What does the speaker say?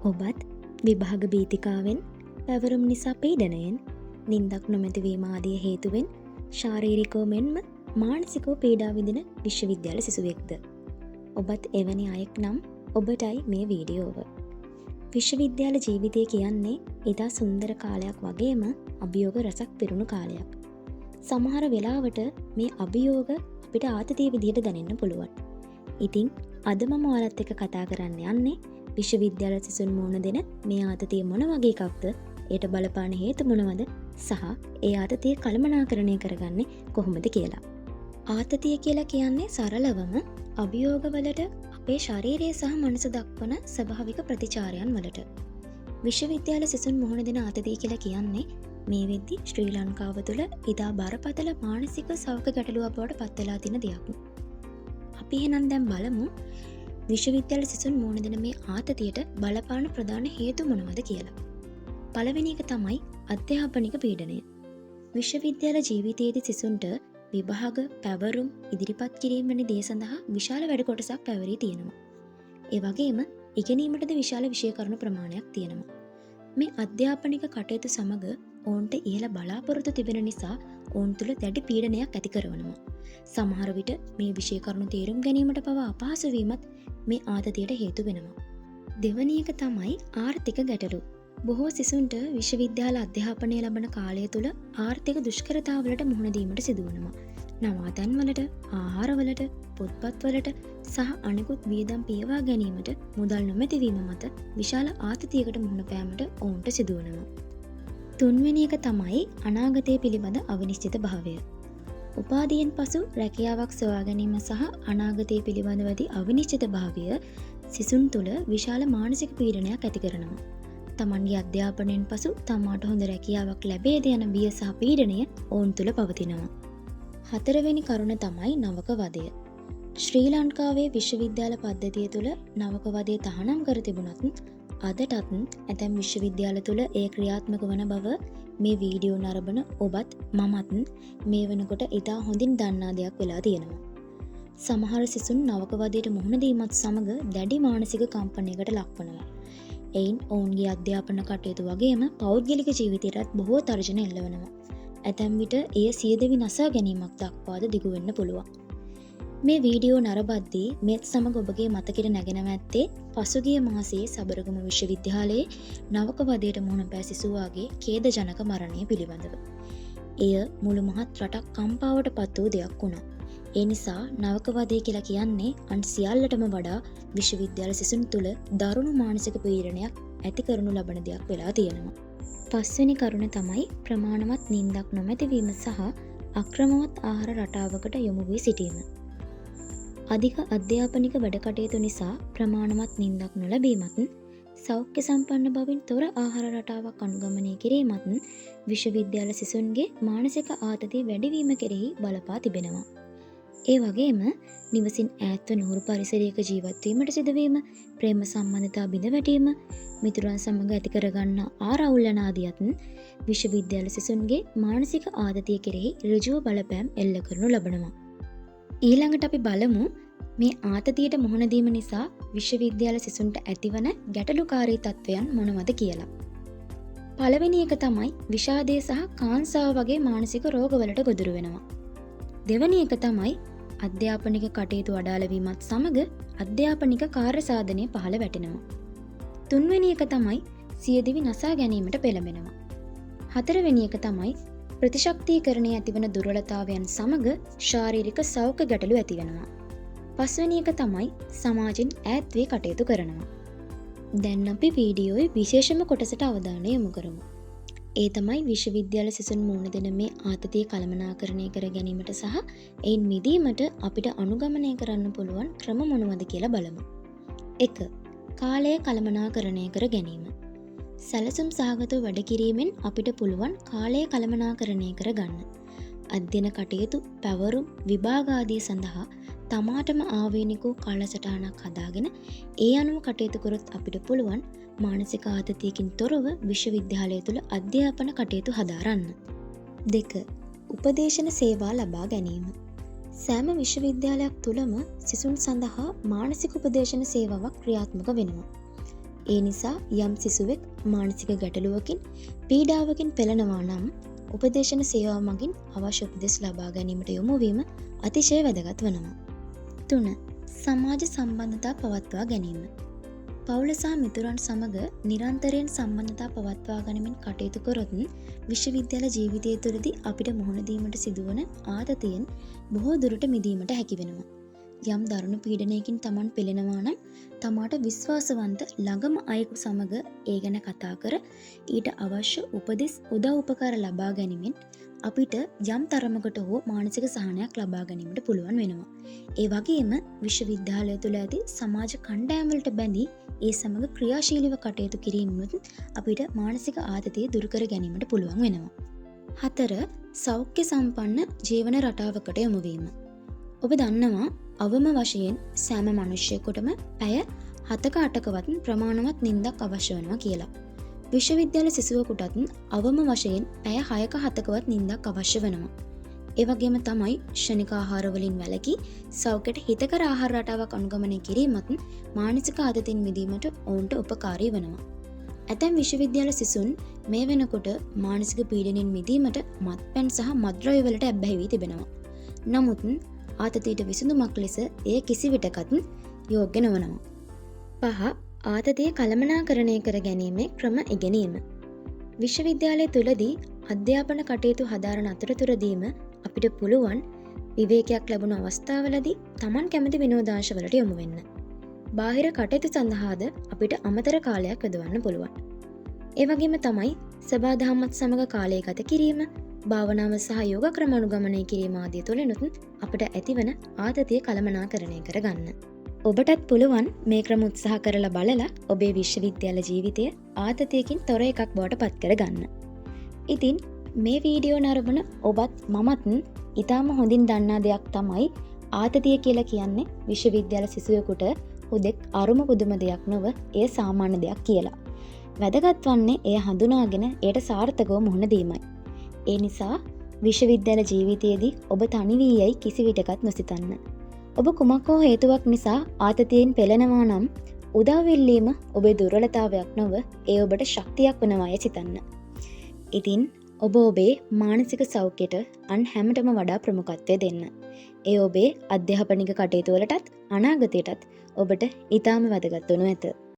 ඔබත් විභාග භීතිකාවෙන්, පැවරුම් නිසා පීඩනයෙන්, නින්දක් නොමැතිවීම ආදිය හේතුවෙන් ශාරීරිකව මෙන්ම මානසිකව පීඩා විඳින විශ්වවිද්‍යාල සිසුවෙක්ද? ඔබත් එවැනි අයෙක් නම් ඔබටයි මේ වීඩියෝව. විශ්වවිද්‍යාල ජීවිතය කියන්නේ ඉතා සුන්දර කාලයක් වගේම අභියෝග රසක් පිරුණු කාලයක්. සමහර වෙලාවට මේ අභියෝග අපිට ආතතිය විදිහට දැනෙන්න පුළුවන්. ඉතින් අද මම ඔයාලත් එක්ක කතා කරන්න යන්නේ විශ්වවිද්‍යාල සිසුන් මුහුණ දෙන මේ ආතතිය මොන වගේ එකක්ද, ඒට බලපාන හේතු මොනවද සහ ඒ ආතතිය කළමනාකරණය කරගන්නේ කොහොමද කියලා. ආතතිය කියලා කියන්නේ සරලවම අභියෝගවලට අපේ ශරීරය සහ මනස දක්වන ස්වභාවික ප්‍රතිචාරයන් වලට. විශ්වවිද්‍යාල සිසුන් මුහුණ දෙන ආතතිය කියලා කියන්නේ මේ වෙද්දි ශ්‍රී ලංකාව තුළ ඉතා බරපතල මානසික සෞඛ්‍ය ගැටලුවක් බවට පත්වෙලා තියෙන දෙයක්. අපි එහෙනම් දැන් බලමු විශ්වවිද්‍යාල සිසුන් මුහුණ දෙන මේ ආතතියට බලපාන ප්‍රධාන හේතු මොනවද කියලා. පළවෙනි එක තමයි අධ්‍යාපනික පීඩනය. විශ්වවිද්‍යාල ජීවිතයේදී සිසුන්ට විභාග, පැවරුම්, ඉදිරිපත් කිරීම වැනි දේ සඳහා විශාල වැඩ කොටසක් පැවරී තියෙනවා. ඒ වගේම ඉගෙනීමටද විශාල විෂය කරුණු ප්‍රමාණයක් තියෙනවා. මේ අධ්‍යාපනික කටයුතු සමග ඔවුන්ට ඉහළ බලාපොරොත්තු තිබෙන නිසා ඔවුන් තුළ දැඩි පීඩනයක් ඇති කරනවා. සමහර විට මේ විෂය කරුණු තේරුම් ගැනීමට පවා අපහසු වීමත් මේ ආතතියට හේතු වෙනවා. දෙවැනි එක තමයි ආර්ථික ගැටලු. බොහෝ සිසුන්ට විශ්වවිද්‍යාල අධ්‍යාපනය ලබන කාලය තුළ ආර්ථික දුෂ්කරතාවලට මුහුණ දීමට සිදුවනවා. නවාතැන්වලට, ආහාරවලට, පොත්පත්වලට සහ අනෙකුත් වියදම් පියවා ගැනීමට මුදල් නොමැතිවීම මත විශාල ආතතියකට මුහුණ පෑමට ඔවුන්ට සිදුවනවා. තුන්වෙනි එක තමයි අනාගතය පිළිබඳ අවිනිශ්චිත භාවය. උපාධියෙන් පසු රැකියාවක් සොයා ගැනීම සහ අනාගතය පිළිබඳව ඇති අවිනිශ්චිත භාවය සිසුන් තුළ විශාල මානසික පීඩනයක් ඇති කරනවා. තමන්ගේ අධ්‍යාපනයෙන් පසු තමාට හොඳ රැකියාවක් ලැබේද යන බිය සහ පීඩනය ඔවුන් තුළ පවතිනවා. හතරවෙනි කරුණ තමයි නවක වදය. ශ්‍රී ලංකාවේ විශ්වවිද්‍යාල පද්ධතිය තුළ නවක වදය තහනම් කර තිබුණත් අදටත් ඇතැම් විශ්වවිද්‍යාල තුළ ඒ ක්‍රියාත්මක වන බව මේ වීඩියෝ නරඹන ඔබත් මමත් මේ වෙනකොට ඉතා හොඳින් දන්නා දෙයක් වෙලා තියෙනවා. සමහර සිසුන් නවක වදයට මුහුණ දීමත් සමග දැඩි මානසික කම්පනයකට ලක්වනවා. එයින් ඔවුන්ගේ අධ්‍යාපන කටයුතු වගේම පෞද්ගලික ජීවිතයටත් බොහෝ තර්ජන එල්ලවනවා. ඇතැම් විට එය සියදිවි නසා ගැනීමක් දක්වාද දිගු වෙන්න පුළුවන්. මේ වීඩියෝ නරඹද්දී මේත් සමග ඔබගේ මතකෙට නැගෙනව ඇත්තේ පසුගිය මාසයේ සබරගමු විශ්වවිද්‍යාලයේ නවක වදයට මුහුණ පෑ සිසුවාගේ ඛේදජනක මරණය පිළිබඳව. එය මුළු මහත් රටක් කම්පාවට පත් වූ දෙයක් වුණා. ඒ නිසා නවක වදය කියලා කියන්නේ අන් සියල්ලටම වඩා විශ්වවිද්‍යාල සිසුන් තුළ දරුණු මානසික පීඩනයක් ඇති කරනු ලබන දෙයක් වෙලා තියෙනවා. පස්වෙනි කරුණ තමයි ප්‍රමාණවත් නින්දක් නොමැතිවීම සහ අක්‍රමවත් ආහාර රටාවකට යොමු වී සිටීම. අධික අධ්‍යාපනික වැඩ කටයුතු නිසා ප්‍රමාණවත් නින්දක් නොලැබීමත්, සෞඛ්‍ය සම්පන්න බවින් තොර ආහාර රටාවක් අනුගමනය කිරීමත් විශ්වවිද්‍යාල සිසුන්ගේ මානසික ආතතිය වැඩිවීම කෙරෙහි බලපා තිබෙනවා. ඒ වගේම නිවසින් ඈත්ව නුහුරු පරිසරයක ජීවත්වීමට සිදුවීම, ප්‍රේම සම්බන්ධතා බිඳ වැටීම, මිතුරන් සමඟ ඇති කරගන්න ආරවුල් යන ආදියත් විශ්වවිද්‍යාල සිසුන්ගේ මානසික ආතතිය කෙරෙහි ඍජුව බලපෑම් එල්ල කරනු ලබනවා. ඊළඟට අපි බලමු මේ ආතතියට මුහුණ දීම නිසා විශ්වවිද්‍යාල සිසුන්ට ඇතිවන ගැටලුකාරී තත්ත්වයන් මොනවද කියලා. පළවෙනි එක තමයි විෂාදය සහ කාංසාව වගේ මානසික රෝගවලට ගොදුරු වෙනවා. දෙවැනි එක තමයි අධ්‍යාපනික කටයුතු අඩාල වීමත් සමග අධ්‍යාපනික කාර්ය සාධනය පහළ වැටෙනවා. තුන්වෙනි එක තමයි සියදිවි නසා ගැනීමට පෙළඹෙනවා. හතරවෙනි එක තමයි ප්‍රතිශක්තිකරණය ඇතිවන දුර්වලතාවයන් සමග ශාරීරික සෞඛ්‍ය ගැටලු ඇතිවෙනවා. පස්වෙනි එක තමයි සමාජෙන් ඈත් වී කටයුතු කරනවා. දැන් අපි වීඩියෝයේ විශේෂම කොටසට අවධානය යොමු කරමු. ඒ තමයි විශ්වවිද්‍යාල සිසුන් මුහුණ දෙන මේ ආතතිය කළමනාකරණය කර ගැනීමට සහ එයින් මිදීමට අපිට අනුගමනය කරන්න පුළුවන් ක්‍රම මොනවද කියලා බලමු. 1. කාලය කළමනාකරණය කර ගැනීම. සැලසුම් සහගතව වැඩ කිරීමෙන් අපිට පුළුවන් කාලය කළමනාකරණය කර ගන්න. අධ්‍යයන කටයුතු, පැවරුම්, විභාග ආදී සඳහා තමාටම ආවේනික කාලසටහනක් හදාගෙන ඒ අනුව කටයුතු කරොත් අපිට පුළුවන් මානසික ආතතියකින් තොරව විශ්වවිද්‍යාලය තුළ අධ්‍යාපන කටයුතු හදාරන්න. 2. උපදේශන සේවා ලබා ගැනීම. සෑම විශ්වවිද්‍යාලයක් තුළම සිසුන් සඳහා මානසික උපදේශන සේවාවක් ක්‍රියාත්මක වෙනවා. ඒ නිසා යම් සිසුවෙක් මානසික ගැටලුවකින් පීඩාවකින් පෙළෙනවා නම් උපදේශන සේවාව මගින් අවශ්‍ය උපදෙස් ලබා ගැනීමට යොමු වීම අතිශය වැදගත් වනවා. 3. සමාජ සම්බන්ධතා පවත්වා ගැනීම. පවුල සහ මිතුරන් සමග නිරන්තරයෙන් සම්බන්ධතා පවත්වා ගනිමින් කටයුතු කරොත් විශ්වවිද්‍යාල ජීවිතය තුළදී අපිට මුහුණ දීමට සිදුවන ආතතියෙන් බොහෝ දුරට මිදීමට හැකි වෙනවා. යම් දරුණු පීඩනයකින් Taman පෙළෙනවා නම් තමාට විශ්වාසවන්ත ළඟම අයෙකු සමග ඒ ගැන කතා කර ඊට අවශ්‍ය උපදෙස් උදව් උපකාර ලබා ගැනීමෙන් අපිට යම් තරමකට හෝ මානසික සහනයක් ලබා ගැනීමට පුළුවන් වෙනවා. ඒ වගේම විශ්වවිද්‍යාලය තුළ ඇති සමාජ කණ්ඩායම් වලට බැඳී ඒ සමග ක්‍රියාශීලීව කටයුතු කිරීමෙන් අපිට මානසික ආතතිය දුරු කර ගැනීමට පුළුවන් වෙනවා. 4. සෞඛ්‍ය සම්පන්න ජීවන රටාවකට යොමු වීම. ඔබ දන්නවා අවම වශයෙන් සෑම මනුෂ්‍යයෙකුටම පැය 7ක 8කවත් ප්‍රමාණවත් නිින්දක් අවශ්‍ය වෙනවා කියලා. විශ්වවිද්‍යාල සිසුවෙකුටත් අවම වශයෙන් පැය 6ක 7කවත් නිින්දක් අවශ්‍ය වෙනවා. ඒ වගේම තමයි ක්ෂණික ආහාර වලින් වැළකී සෞඛ්‍යයට හිතකර ආහාර රටාවක් අනුගමනය කිරීමත් මානසික ආතතියෙන් මිදීමට ඔවුන්ට උපකාරී වෙනවා. ඇතැම් විශ්වවිද්‍යාල සිසුන් මේ වෙනකොට මානසික පීඩනයෙන් මිදීමට මත්පැන් සහ මත්ද්‍රව්‍ය වලට ඇබ්බැහි වී තිබෙනවා. නමුත් ආතතියට විසඳුමක් ලෙස එය කිසිවිටකත් යෝග්‍ය නොවනවා. 5. ආතතිය කළමනාකරණය කර ගැනීමේ ක්‍රම ඉගෙනීම. විශ්වවිද්‍යාලය තුළදී අධ්‍යාපන කටයුතු හදාරන අතරතුරදීම අපිට පුළුවන් විවේකයක් ලැබුණු අවස්ථාවලදී Taman කැමති විනෝදාංශවලට යොමු වෙන්න. බාහිර කටයුතු සඳහාද අපිට අමතර කාලයක් යොදවන්න පුළුවන්. ඒ වගේම තමයි සබාදහමත් සමග කාලය ගත කිරීම, භාවනාව සහ යෝග ක්‍රම අනුගමනය කිරීම ආදී තුළිනුත් අපට ඇතිවන ආතතිය කළමනාකරණය කරගන්න. ඔබටත් පුළුවන් මේ ක්‍රම උත්සාහ කරලා බලලා ඔබේ විශ්වවිද්‍යාල ජීවිතය ආතතියකින් තොර එකක් බවට පත් කරගන්න. ඉතින් මේ වීඩියෝ නරඹන ඔබත් මමත් ඉතාම හොඳින් දන්නා දෙයක් තමයි ආතතිය කියලා කියන්නේ විශ්වවිද්‍යාල සිසුවෙකුට හුදෙක් අරුම පුදුම දෙයක් නොව එය සාමාන්‍ය දෙයක් කියලා. වැදගත් වන්නේ එය හඳුනාගෙන එයට සාර්ථකව මුහුණ දීමයි. ඒ නිසා විශ්වවිද්‍යාල ජීවිතයේදී ඔබ තනි වී යයි කිසිවිටකත් නොසිතන්න. ඔබ කුමක් හෝ හේතුවක් නිසා ආතතියෙන් පෙළෙනවා නම් උදාවිල්ලීම ඔබේ දුර්වලතාවයක් නොව ඒ ඔබට ශක්තියක් වනවාය සිතන්න. ඉතින් ඔබ ඔබේ මානසික සෞඛ්‍යයට අන් හැමටම වඩා ප්‍රමුඛත්වය දෙන්න. ඒ ඔබේ අධ්‍යාපනික කටයුතු වලටත් අනාගතයටත් ඔබට ඊටාම වැදගත් වනු ඇත.